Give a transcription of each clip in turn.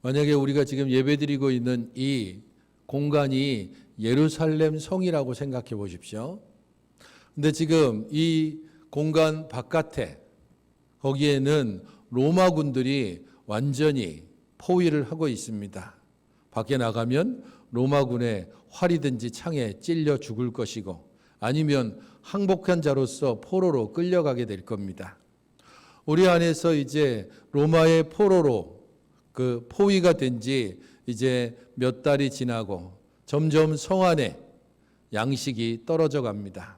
만약에 우리가 지금 예배드리고 있는 이 공간이 예루살렘 성이라고 생각해 보십시오. 근데 지금 이 공간 바깥에 거기에는 로마군들이 완전히 포위를 하고 있습니다. 밖에 나가면 로마군의 활이든지 창에 찔려 죽을 것이고 아니면 항복한 자로서 포로로 끌려가게 될 겁니다. 우리 안에서 이제 로마의 포로로 그 포위가 된 지 이제 몇 달이 지나고 점점 성 안에 양식이 떨어져 갑니다.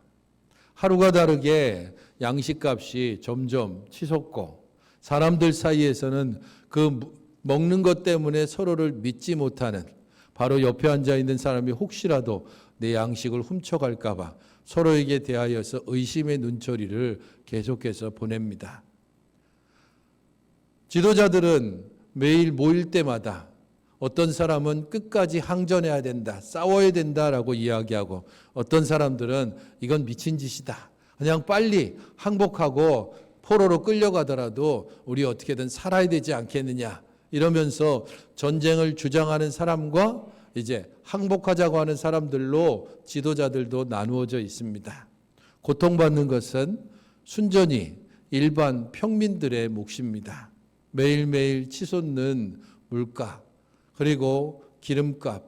하루가 다르게 양식값이 점점 치솟고 사람들 사이에서는 그 먹는 것 때문에 서로를 믿지 못하는, 바로 옆에 앉아 있는 사람이 혹시라도 내 양식을 훔쳐갈까 봐 서로에게 대하여서 의심의 눈초리를 계속해서 보냅니다. 지도자들은 매일 모일 때마다 어떤 사람은 끝까지 항전해야 된다, 싸워야 된다라고 이야기하고, 어떤 사람들은 이건 미친 짓이다, 그냥 빨리 항복하고 포로로 끌려가더라도 우리 어떻게든 살아야 되지 않겠느냐, 이러면서 전쟁을 주장하는 사람과 이제 항복하자고 하는 사람들로 지도자들도 나누어져 있습니다. 고통받는 것은 순전히 일반 평민들의 몫입니다. 매일매일 치솟는 물가, 그리고 기름값,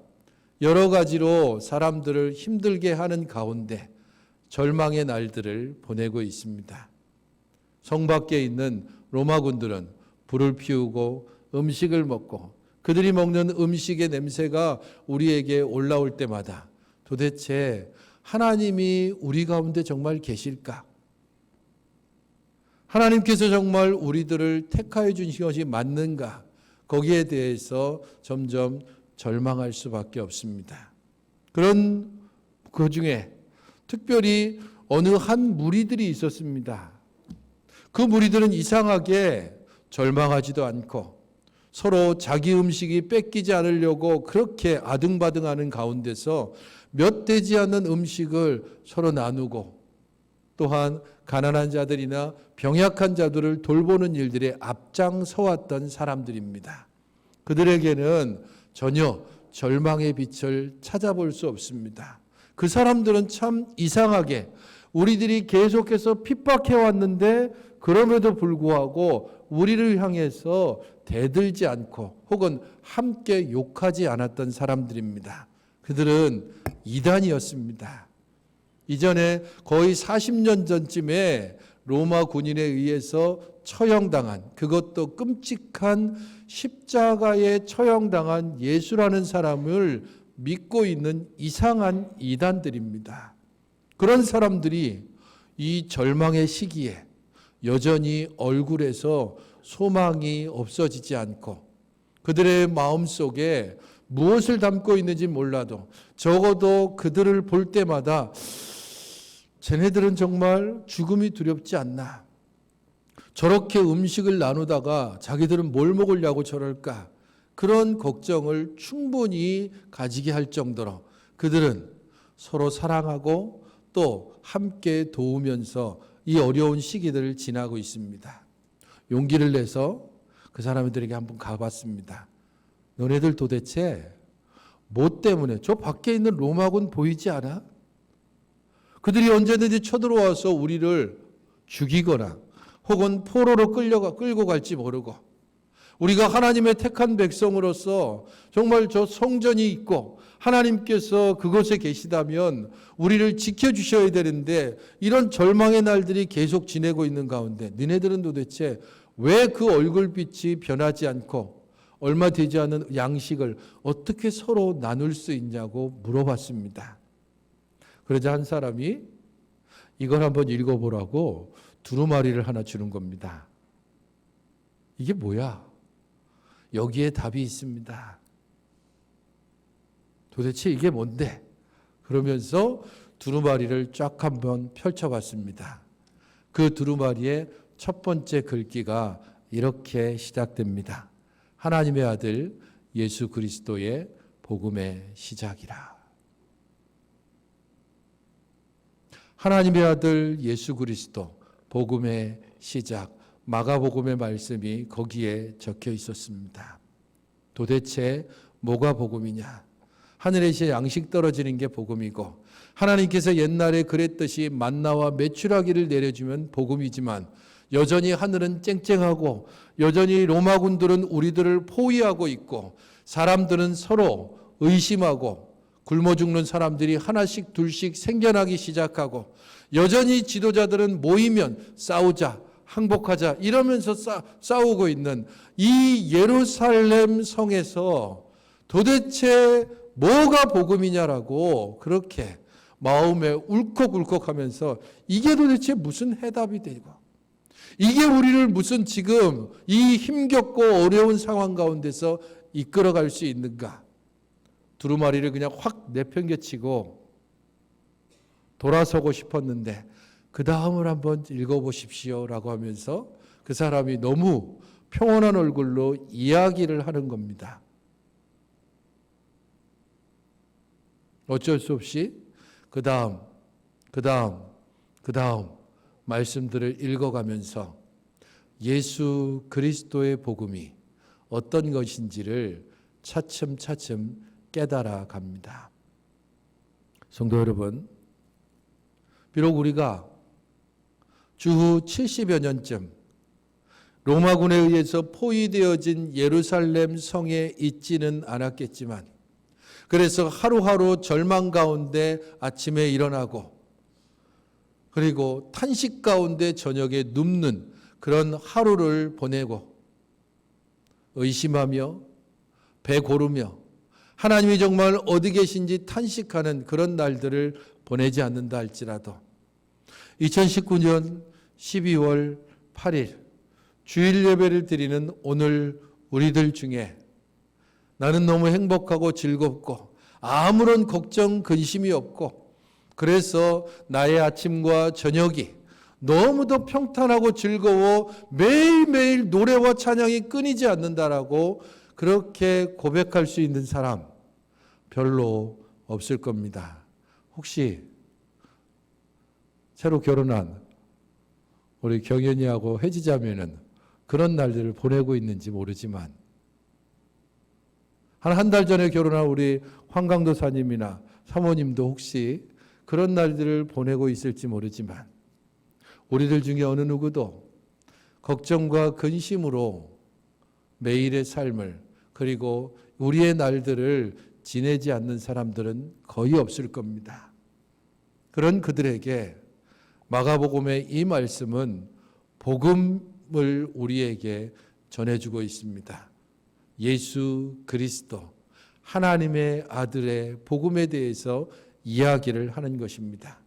여러 가지로 사람들을 힘들게 하는 가운데 절망의 날들을 보내고 있습니다. 성 밖에 있는 로마군들은 불을 피우고 음식을 먹고, 그들이 먹는 음식의 냄새가 우리에게 올라올 때마다 도대체 하나님이 우리 가운데 정말 계실까? 하나님께서 정말 우리들을 택하여 주신 것이 맞는가? 거기에 대해서 점점 절망할 수밖에 없습니다. 그런 그 중에 특별히 어느 한 무리들이 있었습니다. 그 무리들은 이상하게 절망하지도 않고 서로 자기 음식이 뺏기지 않으려고 그렇게 아등바등하는 가운데서 몇 되지 않는 음식을 서로 나누고, 또한 가난한 자들이나 병약한 자들을 돌보는 일들에 앞장서 왔던 사람들입니다. 그들에게는 전혀 절망의 빛을 찾아볼 수 없습니다. 그 사람들은 참 이상하게 우리들이 계속해서 핍박해 왔는데 그럼에도 불구하고 우리를 향해서 대들지 않고 혹은 함께 욕하지 않았던 사람들입니다. 그들은 이단이었습니다. 이전에 거의 40년 전쯤에 로마 군인에 의해서 처형당한, 그것도 끔찍한 십자가에 처형당한 예수라는 사람을 믿고 있는 이상한 이단들입니다. 그런 사람들이 이 절망의 시기에 여전히 얼굴에서 소망이 없어지지 않고 그들의 마음속에 무엇을 담고 있는지 몰라도 적어도 그들을 볼 때마다 쟤네들은 정말 죽음이 두렵지 않나, 저렇게 음식을 나누다가 자기들은 뭘 먹으려고 저럴까, 그런 걱정을 충분히 가지게 할 정도로 그들은 서로 사랑하고 또 함께 도우면서 이 어려운 시기들을 지나고 있습니다. 용기를 내서 그 사람들에게 한번 가봤습니다. 너네들 도대체 뭐 때문에, 저 밖에 있는 로마군 보이지 않아? 그들이 언제든지 쳐들어와서 우리를 죽이거나 혹은 포로로 끌고 갈지 모르고, 우리가 하나님의 택한 백성으로서 정말 저 성전이 있고 하나님께서 그곳에 계시다면 우리를 지켜주셔야 되는데 이런 절망의 날들이 계속 지내고 있는 가운데 너네들은 도대체 왜 그 얼굴빛이 변하지 않고 얼마 되지 않은 양식을 어떻게 서로 나눌 수 있냐고 물어봤습니다. 그러자 한 사람이 이걸 한번 읽어보라고 두루마리를 하나 주는 겁니다. 이게 뭐야? 여기에 답이 있습니다. 도대체 이게 뭔데? 그러면서 두루마리를 쫙 한번 펼쳐봤습니다. 그 두루마리의 첫 번째 글귀가 이렇게 시작됩니다. 하나님의 아들 예수 그리스도의 복음의 시작이라. 하나님의 아들 예수 그리스도 복음의 시작, 마가복음의 말씀이 거기에 적혀 있었습니다. 도대체 뭐가 복음이냐? 하늘에서 양식 떨어지는 게 복음이고, 하나님께서 옛날에 그랬듯이 만나와 메추라기를 내려주면 복음이지만, 여전히 하늘은 쨍쨍하고 여전히 로마군들은 우리들을 포위하고 있고, 사람들은 서로 의심하고, 굶어 죽는 사람들이 하나씩 둘씩 생겨나기 시작하고, 여전히 지도자들은 모이면 싸우자, 항복하자 이러면서 싸우고 있는 이 예루살렘 성에서 도대체 뭐가 복음이냐라고 그렇게 마음에 울컥울컥하면서, 이게 도대체 무슨 해답이 되고, 이게 우리를 무슨 지금 이 힘겹고 어려운 상황 가운데서 이끌어갈 수 있는가? 두루마리를 그냥 확 내팽개치고 돌아서고 싶었는데, 그 다음을 한번 읽어보십시오 라고 하면서 그 사람이 너무 평온한 얼굴로 이야기를 하는 겁니다. 어쩔 수 없이 그 다음 말씀들을 읽어가면서 예수 그리스도의 복음이 어떤 것인지를 차츰차츰 깨달아 갑니다. 성도 여러분, 비록 우리가 주후 70여 년쯤 로마군에 의해서 포위되어진 예루살렘 성에 있지는 않았겠지만, 그래서 하루하루 절망 가운데 아침에 일어나고, 그리고 탄식 가운데 저녁에 눕는 그런 하루를 보내고, 의심하며 배고르며 하나님이 정말 어디 계신지 탄식하는 그런 날들을 보내지 않는다 할지라도, 2019년 12월 8일 주일 예배를 드리는 오늘 우리들 중에 나는 너무 행복하고 즐겁고 아무런 걱정 근심이 없고, 그래서 나의 아침과 저녁이 너무도 평탄하고 즐거워 매일매일 노래와 찬양이 끊이지 않는다라고 그렇게 고백할 수 있는 사람 별로 없을 겁니다. 혹시 새로 결혼한 우리 경연이하고 혜지자매는 그런 날들을 보내고 있는지 모르지만, 한 달 전에 결혼한 우리 황강도사님이나 사모님도 혹시 그런 날들을 보내고 있을지 모르지만, 우리들 중에 어느 누구도 걱정과 근심으로 매일의 삶을, 그리고 우리의 날들을 지내지 않는 사람들은 거의 없을 겁니다. 그런 그들에게 마가복음의 이 말씀은 복음을 우리에게 전해주고 있습니다. 예수 그리스도 하나님의 아들의 복음에 대해서 이야기를 하는 것입니다.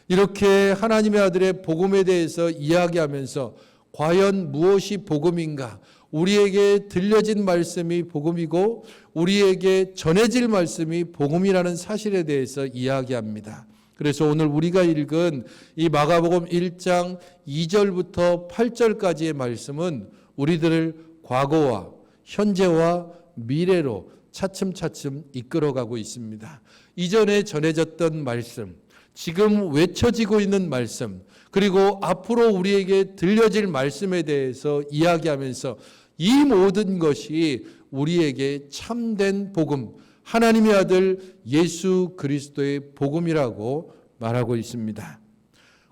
이렇게 하나님의 아들의 복음에 대해서 이야기하면서 과연 무엇이 복음인가? 우리에게 들려진 말씀이 복음이고 우리에게 전해질 말씀이 복음이라는 사실에 대해서 이야기합니다. 그래서 오늘 우리가 읽은 이 마가복음 1장 2절부터 8절까지의 말씀은 우리들을 과거와 현재와 미래로 차츰차츰 이끌어가고 있습니다. 이전에 전해졌던 말씀, 지금 외쳐지고 있는 말씀, 그리고 앞으로 우리에게 들려질 말씀에 대해서 이야기하면서 이 모든 것이 우리에게 참된 복음, 하나님의 아들 예수 그리스도의 복음이라고 말하고 있습니다.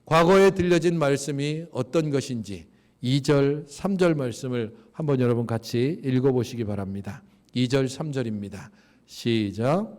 과거에 들려진 말씀이 어떤 것인지 2절, 3절 말씀을 한번 여러분 같이 읽어보시기 바랍니다. 2절, 3절입니다. 시작.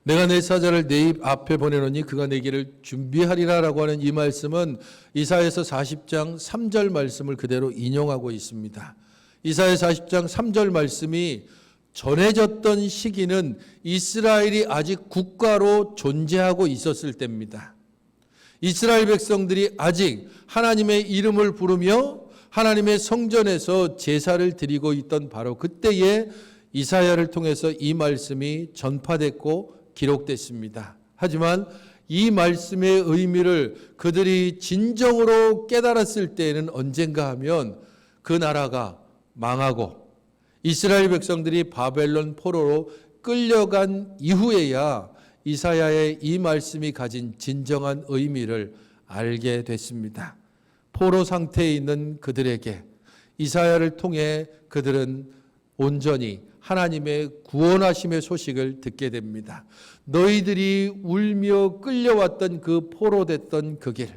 내가 내 사자를 내 입 앞에 보내노니 그가 내 길을 준비하리라라고 하는 이 말씀은 이사야서 40장 3절 말씀을 그대로 인용하고 있습니다. 이사야 40장 3절 말씀이 전해졌던 시기는 이스라엘이 아직 국가로 존재하고 있었을 때입니다. 이스라엘 백성들이 아직 하나님의 이름을 부르며 하나님의 성전에서 제사를 드리고 있던 바로 그때에 이사야를 통해서 이 말씀이 전파됐고 기록됐습니다. 하지만 이 말씀의 의미를 그들이 진정으로 깨달았을 때에는 언젠가 하면 그 나라가 망하고 이스라엘 백성들이 바벨론 포로로 끌려간 이후에야 이사야의 이 말씀이 가진 진정한 의미를 알게 됐습니다. 포로 상태에 있는 그들에게 이사야를 통해 그들은 온전히 하나님의 구원하심의 소식을 듣게 됩니다. 너희들이 울며 끌려왔던 그 포로됐던 그 길,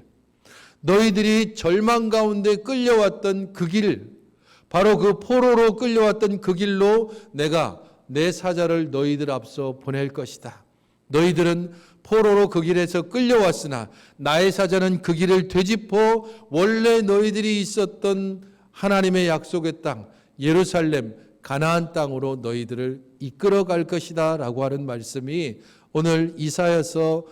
너희들이 절망 가운데 끌려왔던 그 길, 바로 그 포로로 끌려왔던 그 길로 내가 내 사자를 너희들 앞서 보낼 것이다. 너희들은 포로로 그 길에서 끌려왔으나 나의 사자는 그 길을 되짚어 원래 너희들이 있었던 하나님의 약속의 땅 예루살렘 가나안 땅으로 너희들을 이끌어 갈 것이다 라고 하는 말씀이 오늘 이사야서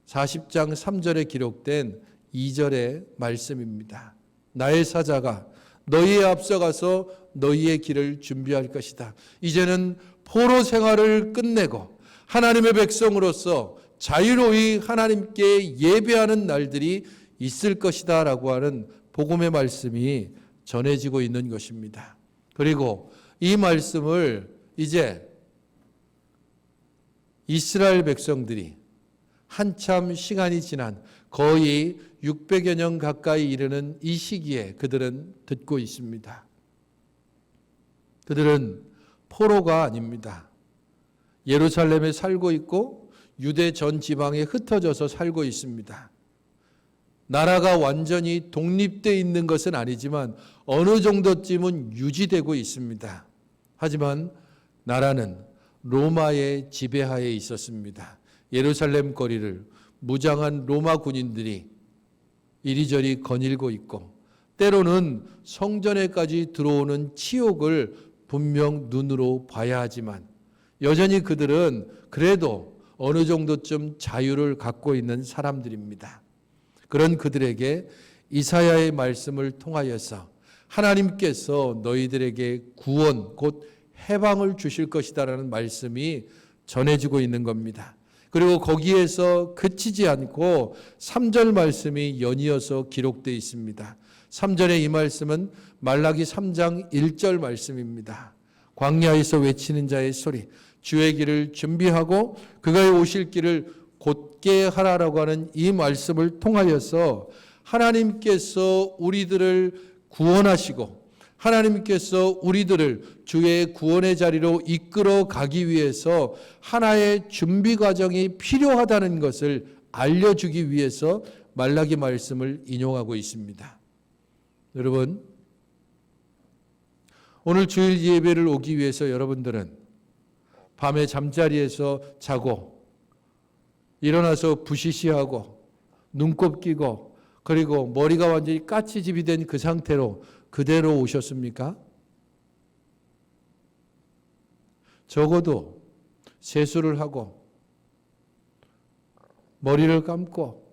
40장 3절에 기록된 2절의 말씀입니다. 나의 사자가 너희에 앞서가서 너희의 길을 준비할 것이다. 이제는 포로 생활을 끝내고 하나님의 백성으로서 자유로이 하나님께 예배하는 날들이 있을 것이다 라고 하는 복음의 말씀이 전해지고 있는 것입니다. 그리고 이 말씀을 이제 이스라엘 백성들이 한참 시간이 지난 거의 600여 년 가까이 이르는 이 시기에 그들은 듣고 있습니다. 그들은 포로가 아닙니다. 예루살렘에 살고 있고 유대 전 지방에 흩어져서 살고 있습니다. 나라가 완전히 독립되어 있는 것은 아니지만 어느 정도쯤은 유지되고 있습니다. 하지만 나라는 로마의 지배하에 있었습니다. 예루살렘 거리를 무장한 로마 군인들이 이리저리 거닐고 있고 때로는 성전에까지 들어오는 치욕을 분명 눈으로 봐야 하지만 여전히 그들은 그래도 어느 정도쯤 자유를 갖고 있는 사람들입니다. 그런 그들에게 이사야의 말씀을 통하여서 하나님께서 너희들에게 구원 곧 해방을 주실 것이다라는 말씀이 전해지고 있는 겁니다. 그리고 거기에서 그치지 않고 3절 말씀이 연이어서 기록되어 있습니다. 3절의 이 말씀은 말라기 3장 1절 말씀입니다. 광야에서 외치는 자의 소리, 주의 길을 준비하고 그가 오실 길을 곧게 하라라고 하는 이 말씀을 통하여서 하나님께서 우리들을 구원하시고 하나님께서 우리들을 주의 구원의 자리로 이끌어 가기 위해서 하나의 준비 과정이 필요하다는 것을 알려주기 위해서 말라기 말씀을 인용하고 있습니다. 여러분, 오늘 주일 예배를 오기 위해서 여러분들은 밤에 잠자리에서 자고 일어나서 부시시하고 눈곱 끼고 그리고 머리가 완전히 까치집이 된 그 상태로 그대로 오셨습니까? 적어도 세수를 하고 머리를 감고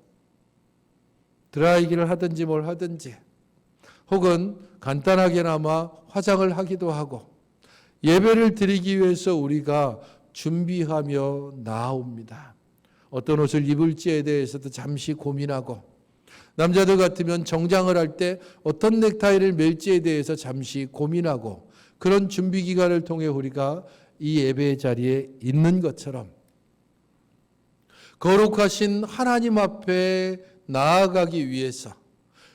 드라이기를 하든지 뭘 하든지 혹은 간단하게나마 화장을 하기도 하고 예배를 드리기 위해서 우리가 준비하며 나아옵니다. 어떤 옷을 입을지에 대해서도 잠시 고민하고 남자들 같으면 정장을 할 때 어떤 넥타이를 멜지에 대해서 잠시 고민하고 그런 준비 기간을 통해 우리가 이 예배의 자리에 있는 것처럼 거룩하신 하나님 앞에 나아가기 위해서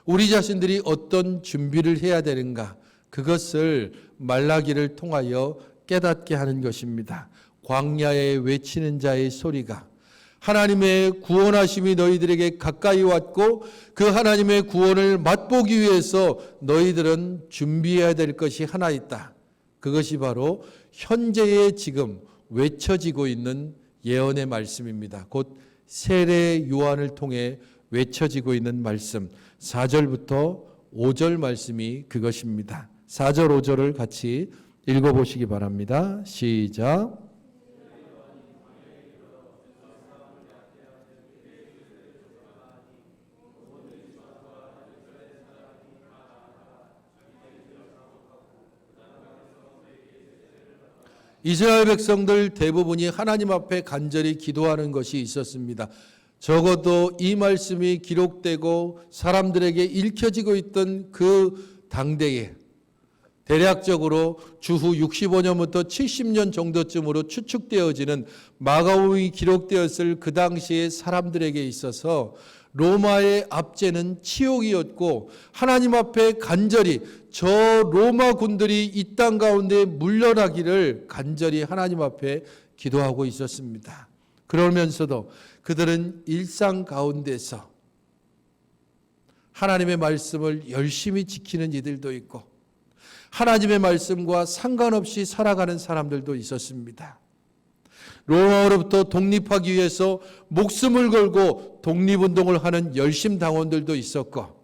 우리 자신들이 어떤 준비를 해야 되는가 그것을 말라기를 통하여 깨닫게 하는 것입니다. 광야에 외치는 자의 소리가 하나님의 구원하심이 너희들에게 가까이 왔고 그 하나님의 구원을 맛보기 위해서 너희들은 준비해야 될 것이 하나 있다. 그것이 바로 현재의 지금 외쳐지고 있는 예언의 말씀입니다. 곧 세례 요한을 통해 외쳐지고 있는 말씀 4절부터 5절 말씀이 그것입니다. 4절 5절을 같이 읽어보시기 바랍니다. 시작. 이스라엘 백성들 대부분이 하나님 앞에 간절히 기도하는 것이 있었습니다. 적어도 이 말씀이 기록되고 사람들에게 읽혀지고 있던 그 당대에 대략적으로 주후 65년부터 70년 정도쯤으로 추측되어지는 마가복음이 기록되었을 그 당시의 사람들에게 있어서 로마의 압제는 치욕이었고 하나님 앞에 간절히 저 로마 군들이 이 땅 가운데 물러나기를 간절히 하나님 앞에 기도하고 있었습니다. 그러면서도 그들은 일상 가운데서 하나님의 말씀을 열심히 지키는 이들도 있고 하나님의 말씀과 상관없이 살아가는 사람들도 있었습니다. 로마로부터 독립하기 위해서 목숨을 걸고 독립운동을 하는 열심당원들도 있었고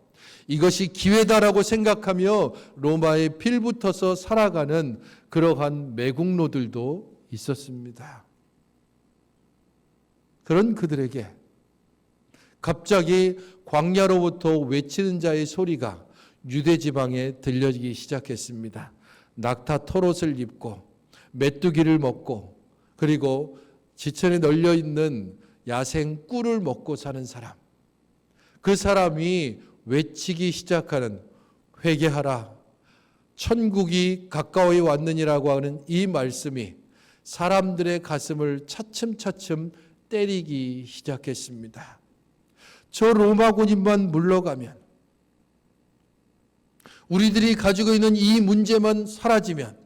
이것이 기회다라고 생각하며 로마에 필붙어서 살아가는 그러한 매국노들도 있었습니다. 그런 그들에게 갑자기 광야로부터 외치는 자의 소리가 유대 지방에 들려지기 시작했습니다. 낙타 털옷을 입고 메뚜기를 먹고 그리고 지천에 널려 있는 야생 꿀을 먹고 사는 사람. 그 사람이 외치기 시작하는 회개하라. 천국이 가까이 왔느니라고 하는 이 말씀이 사람들의 가슴을 차츰차츰 때리기 시작했습니다. 저 로마 군인만 물러가면 우리들이 가지고 있는 이 문제만 사라지면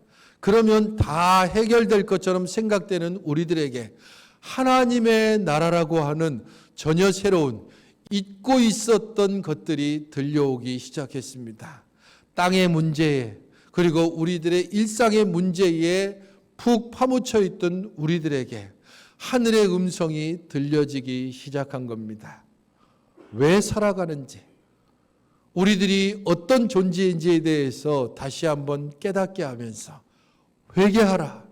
그러면 다 해결될 것처럼 생각되는 우리들에게 하나님의 나라라고 하는 전혀 새로운 잊고 있었던 것들이 들려오기 시작했습니다. 땅의 문제에 그리고 우리들의 일상의 문제에 푹 파묻혀 있던 우리들에게 하늘의 음성이 들려지기 시작한 겁니다. 왜 살아가는지 우리들이 어떤 존재인지에 대해서 다시 한번 깨닫게 하면서 회개하라.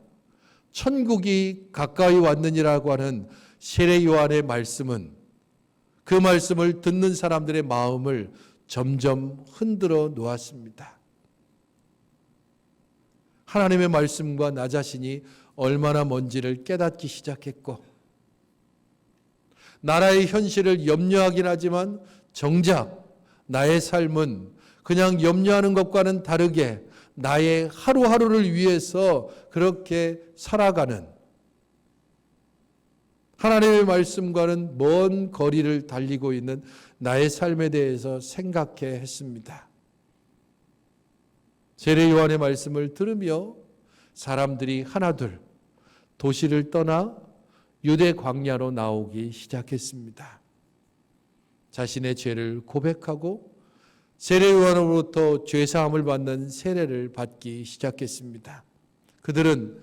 천국이 가까이 왔느니라고 하는 세례 요한의 말씀은 그 말씀을 듣는 사람들의 마음을 점점 흔들어 놓았습니다. 하나님의 말씀과 나 자신이 얼마나 먼지를 깨닫기 시작했고 나라의 현실을 염려하긴 하지만 정작 나의 삶은 그냥 염려하는 것과는 다르게 나의 하루하루를 위해서 그렇게 살아가는 하나님의 말씀과는 먼 거리를 달리고 있는 나의 삶에 대해서 생각해 했습니다. 세례 요한의 말씀을 들으며 사람들이 하나둘 도시를 떠나 유대 광야로 나오기 시작했습니다. 자신의 죄를 고백하고 세례 요한으로부터 죄사함을 받는 세례를 받기 시작했습니다. 그들은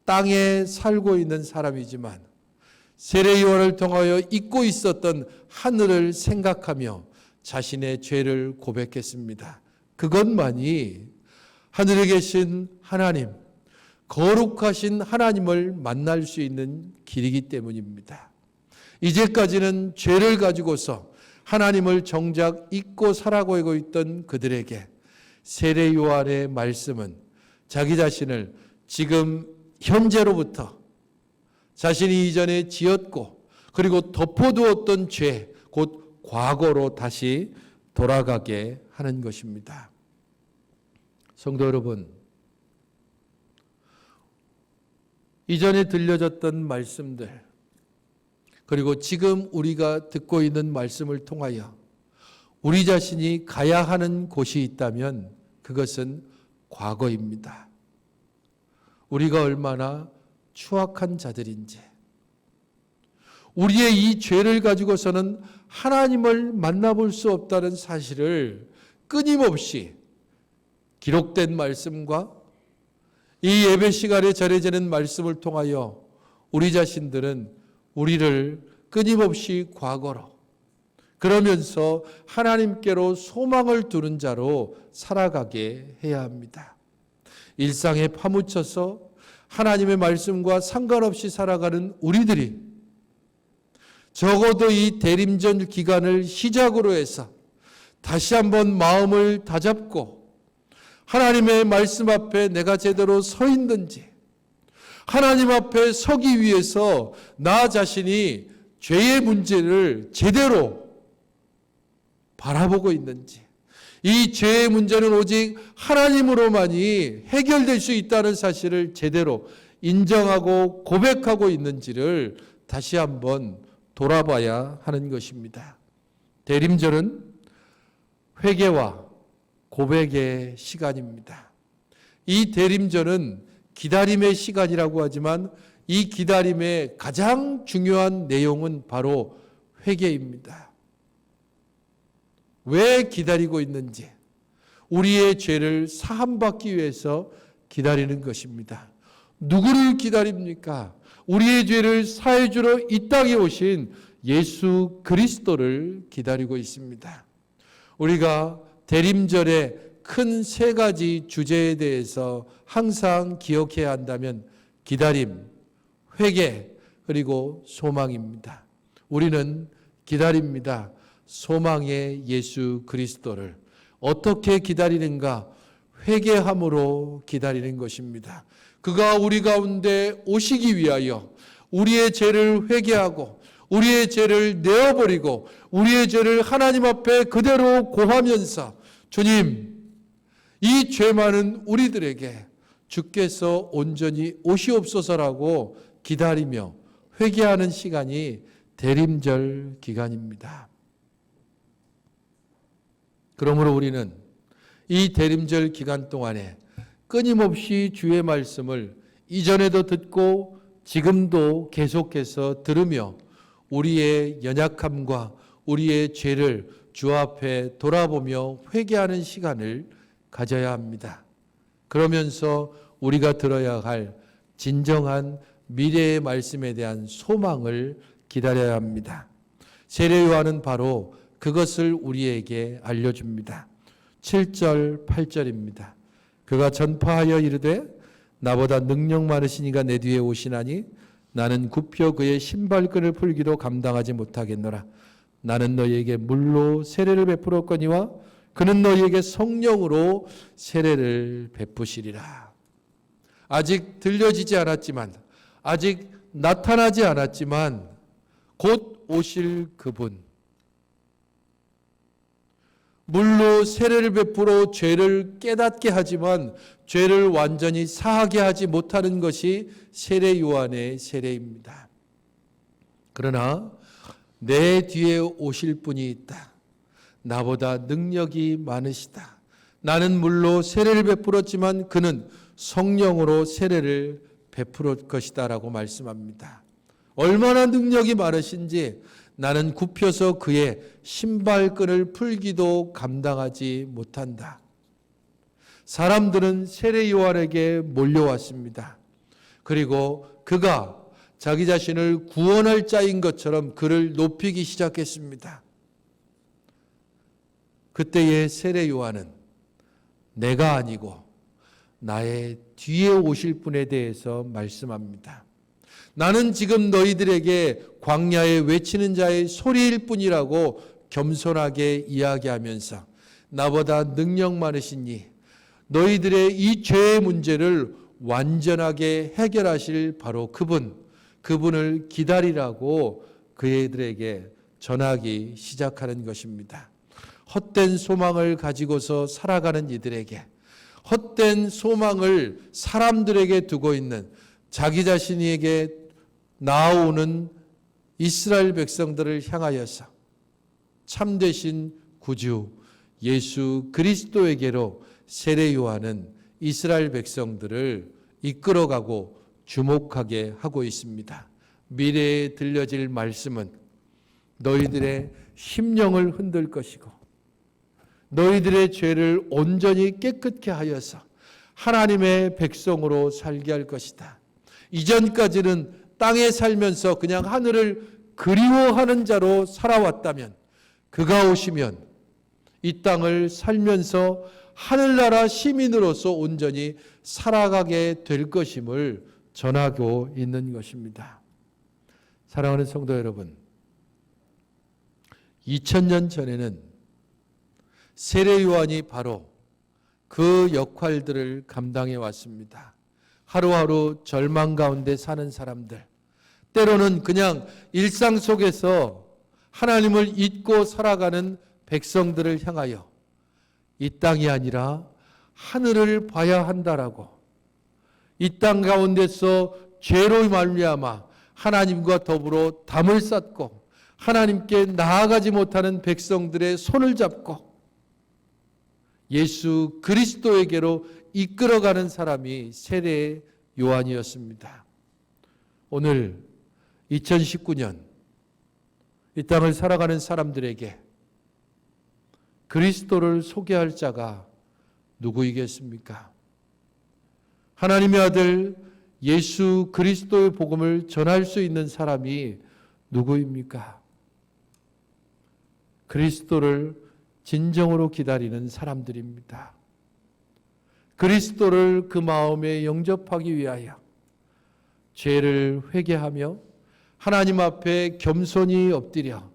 땅에 살고 있는 사람이지만 세례 요한을 통하여 잊고 있었던 하늘을 생각하며 자신의 죄를 고백했습니다. 그것만이 하늘에 계신 하나님, 거룩하신 하나님을 만날 수 있는 길이기 때문입니다. 이제까지는 죄를 가지고서 하나님을 정작 잊고 살아가고 있던 그들에게 세례 요한의 말씀은 자기 자신을 지금 현재로부터 자신이 이전에 지었고 그리고 덮어두었던 죄, 곧 과거로 다시 돌아가게 하는 것입니다. 성도 여러분, 이전에 들려졌던 말씀들 그리고 지금 우리가 듣고 있는 말씀을 통하여 우리 자신이 가야 하는 곳이 있다면 그것은 과거입니다. 우리가 얼마나 추악한 자들인지, 우리의 이 죄를 가지고서는 하나님을 만나볼 수 없다는 사실을 끊임없이 기록된 말씀과 이 예배 시간에 전해지는 말씀을 통하여 우리 자신들은 우리를 끊임없이 과거로 그러면서 하나님께로 소망을 두는 자로 살아가게 해야 합니다. 일상에 파묻혀서 하나님의 말씀과 상관없이 살아가는 우리들이 적어도 이 대림전 기간을 시작으로 해서 다시 한번 마음을 다잡고 하나님의 말씀 앞에 내가 제대로 서 있는지, 하나님 앞에 서기 위해서 나 자신이 죄의 문제를 제대로 바라보고 있는지, 이 죄의 문제는 오직 하나님으로만이 해결될 수 있다는 사실을 제대로 인정하고 고백하고 있는지를 다시 한번 돌아봐야 하는 것입니다. 대림절은 회개와 고백의 시간입니다. 이 대림절은 기다림의 시간이라고 하지만 이 기다림의 가장 중요한 내용은 바로 회개입니다. 왜 기다리고 있는지, 우리의 죄를 사함받기 위해서 기다리는 것입니다. 누구를 기다립니까? 우리의 죄를 사해주러 이 땅에 오신 예수 그리스도를 기다리고 있습니다. 우리가 대림절의 큰 세 가지 주제에 대해서 항상 기억해야 한다면 기다림, 회개, 그리고 소망입니다. 우리는 기다립니다. 소망의 예수 그리스도를 어떻게 기다리는가? 회개함으로 기다리는 것입니다. 그가 우리 가운데 오시기 위하여 우리의 죄를 회개하고 우리의 죄를 내어버리고 우리의 죄를 하나님 앞에 그대로 고하면서 주님, 이 죄 많은 우리들에게 주께서 온전히 오시옵소서라고 기다리며 회개하는 시간이 대림절 기간입니다. 그러므로 우리는 이 대림절 기간 동안에 끊임없이 주의 말씀을 이전에도 듣고 지금도 계속해서 들으며 우리의 연약함과 우리의 죄를 주 앞에 돌아보며 회개하는 시간을 가져야 합니다. 그러면서 우리가 들어야 할 진정한 미래의 말씀에 대한 소망을 기다려야 합니다. 세례 요한은 바로 그것을 우리에게 알려줍니다. 7절, 8절입니다. 그가 전파하여 이르되 나보다 능력 많으신 이가 내 뒤에 오시나니 나는 굽혀 그의 신발끈을 풀기도 감당하지 못하겠노라. 나는 너희에게 물로 세례를 베풀었거니와 그는 너희에게 성령으로 세례를 베푸시리라. 아직 들려지지 않았지만, 아직 나타나지 않았지만 곧 오실 그분, 물로 세례를 베풀어 죄를 깨닫게 하지만 죄를 완전히 사하게 하지 못하는 것이 세례 요한의 세례입니다. 그러나 내 뒤에 오실 분이 있다. 나보다 능력이 많으시다. 나는 물로 세례를 베풀었지만 그는 성령으로 세례를 베풀었 것이다 라고 말씀합니다. 얼마나 능력이 많으신지 나는 굽혀서 그의 신발끈을 풀기도 감당하지 못한다. 사람들은 세례 요한에게 몰려왔습니다. 그리고 그가 자기 자신을 구원할 자인 것처럼 그를 높이기 시작했습니다. 그때의 세례 요한은 내가 아니고 나의 뒤에 오실 분에 대해서 말씀합니다. 나는 지금 너희들에게 광야에 외치는 자의 소리일 뿐이라고 겸손하게 이야기하면서 나보다 능력 많으시니 너희들의 이 죄의 문제를 완전하게 해결하실 바로 그분을 기다리라고 그들에게 전하기 시작하는 것입니다. 헛된 소망을 가지고서 살아가는 이들에게, 헛된 소망을 사람들에게 두고 있는 자기 자신에게 나아오는 이스라엘 백성들을 향하여서 참되신 구주 예수 그리스도에게로 세례 요한은 이스라엘 백성들을 이끌어가고 주목하게 하고 있습니다. 미래에 들려질 말씀은 너희들의 심령을 흔들 것이고 너희들의 죄를 온전히 깨끗게 하여서 하나님의 백성으로 살게 할 것이다. 이전까지는 땅에 살면서 그냥 하늘을 그리워하는 자로 살아왔다면 그가 오시면 이 땅을 살면서 하늘나라 시민으로서 온전히 살아가게 될 것임을 전하고 있는 것입니다. 사랑하는 성도 여러분, 2000년 전에는 세례 요한이 바로 그 역할들을 감당해 왔습니다. 하루하루 절망 가운데 사는 사람들, 때로는 그냥 일상 속에서 하나님을 잊고 살아가는 백성들을 향하여 이 땅이 아니라 하늘을 봐야 한다라고, 이 땅 가운데서 죄로 말미암아 하나님과 더불어 담을 쌓고 하나님께 나아가지 못하는 백성들의 손을 잡고 예수 그리스도에게로 이끌어가는 사람이 세례 요한이었습니다. 오늘 2019년 이 땅을 살아가는 사람들에게 그리스도를 소개할 자가 누구이겠습니까? 하나님의 아들 예수 그리스도의 복음을 전할 수 있는 사람이 누구입니까? 그리스도를 진정으로 기다리는 사람들입니다. 그리스도를 그 마음에 영접하기 위하여 죄를 회개하며 하나님 앞에 겸손히 엎드려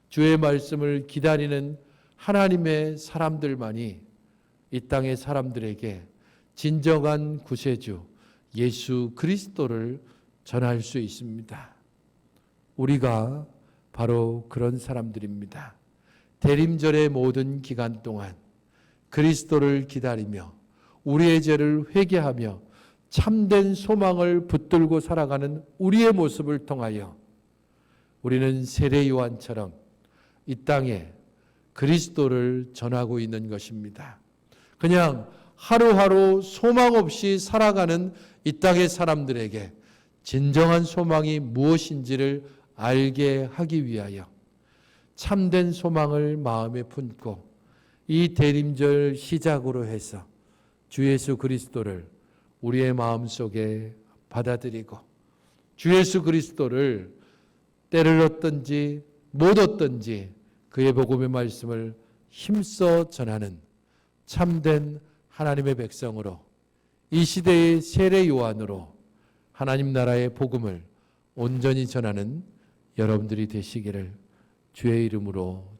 주의 말씀을 기다리는 하나님의 사람들만이 이 땅의 사람들에게 진정한 구세주 예수 그리스도를 전할 수 있습니다. 우리가 바로 그런 사람들입니다. 대림절의 모든 기간 동안 그리스도를 기다리며 우리의 죄를 회개하며 참된 소망을 붙들고 살아가는 우리의 모습을 통하여 우리는 세례 요한처럼 이 땅에 그리스도를 전하고 있는 것입니다. 그냥 하루하루 소망 없이 살아가는 이 땅의 사람들에게 진정한 소망이 무엇인지를 알게 하기 위하여 참된 소망을 마음에 품고 이 대림절 시작으로 해서 주 예수 그리스도를 우리의 마음속에 받아들이고 주 예수 그리스도를 때를 얻든지 못 얻든지 그의 복음의 말씀을 힘써 전하는 참된 하나님의 백성으로 이 시대의 세례 요한으로 하나님 나라의 복음을 온전히 전하는 여러분들이 되시기를 주의 이름으로